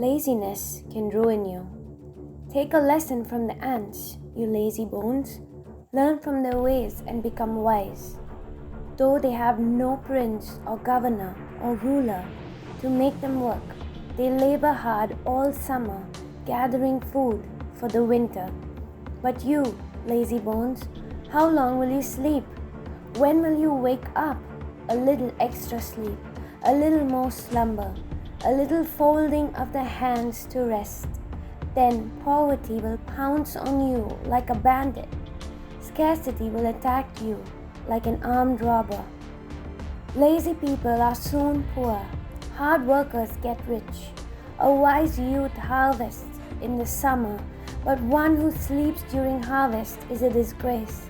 Laziness can ruin you. Take a lesson from the ants, you lazy bones. Learn from their ways and become wise. Though they have no prince or governor or ruler to make them work, they labor hard all summer, gathering food for the winter. But you, lazy bones, how long will you sleep? When will you wake up? A little extra sleep, a little more slumber, a little folding of the hands to rest. Then poverty will pounce on you like a bandit. Scarcity will attack you like an armed robber. Lazy people are soon poor. Hard workers get rich. A wise youth harvests in the summer, but one who sleeps during harvest is a disgrace.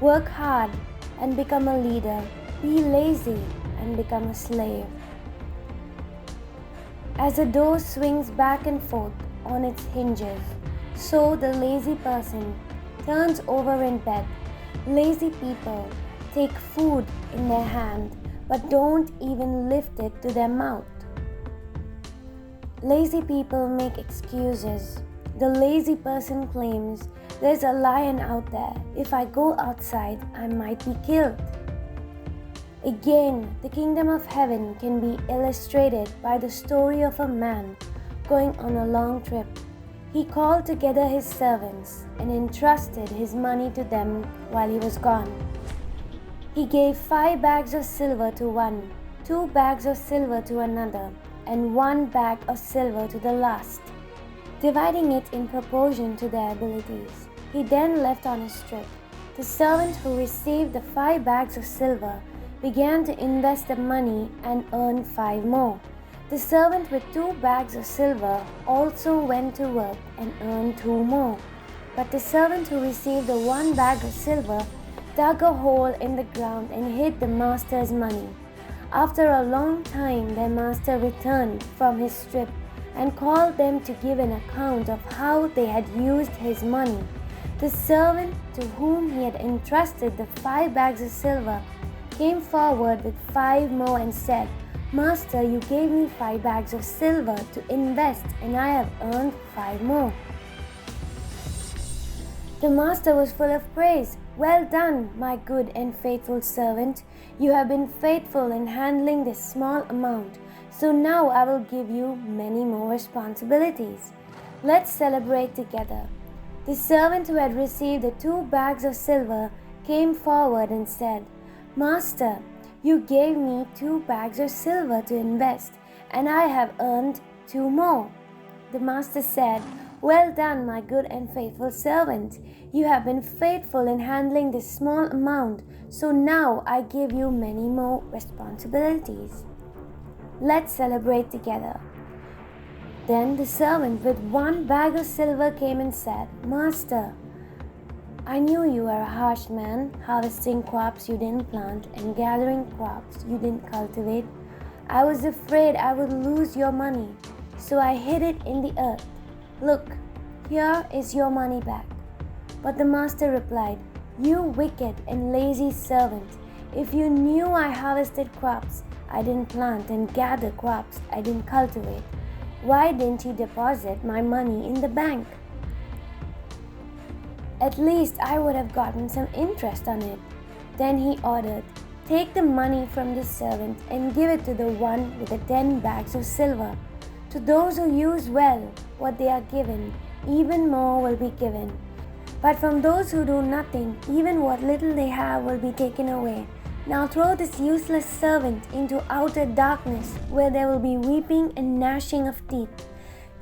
Work hard and become a leader. Be lazy and become a slave. As a door swings back and forth on its hinges, so the lazy person turns over in bed. Lazy people take food in their hand but don't even lift it to their mouth. Lazy people make excuses. The lazy person claims, "There's a lion out there. If I go outside, I might be killed." Again, the kingdom of heaven can be illustrated by the story of a man going on a long trip. He called together his servants and entrusted his money to them while he was gone. He gave 5 bags of silver to one, 2 bags of silver to another, and 1 bag of silver to the last, dividing it in proportion to their abilities. He then left on his trip. The servant who received the 5 bags of silver began to invest the money and earned 5 more. The servant with 2 bags of silver also went to work and earned 2 more. But the servant who received the 1 bag of silver dug a hole in the ground and hid the master's money. After a long time, their master returned from his trip and called them to give an account of how they had used his money. The servant to whom he had entrusted the 5 bags of silver came forward with 5 more and said, "Master, you gave me 5 bags of silver to invest, and I have earned 5 more." The master was full of praise. "Well done, my good and faithful servant. You have been faithful in handling this small amount, so now I will give you many more responsibilities. Let's celebrate together." The servant who had received the 2 bags of silver came forward and said, "Master, you gave me 2 bags of silver to invest, and I have earned 2 more." The master said, "Well done, my good and faithful servant. You have been faithful in handling this small amount, so now I give you many more responsibilities. Let's celebrate together." Then the servant with 1 bag of silver came and said, "Master, I knew you were a harsh man, harvesting crops you didn't plant and gathering crops you didn't cultivate. I was afraid I would lose your money, so I hid it in the earth. Look, here is your money back." But the master replied, "You wicked and lazy servant, if you knew I harvested crops I didn't plant and gathered crops I didn't cultivate, why didn't you deposit my money in the bank? At least I would have gotten some interest on it." Then he ordered, "Take the money from this servant and give it to the one with the 10 bags of silver. To those who use well what they are given, even more will be given. But from those who do nothing, even what little they have will be taken away. Now throw this useless servant into outer darkness, where there will be weeping and gnashing of teeth.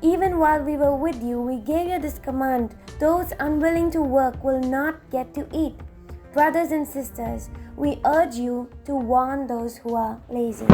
Even while we were with you, we gave you this command: those unwilling to work will not get to eat. Brothers and sisters, we urge you to warn those who are lazy."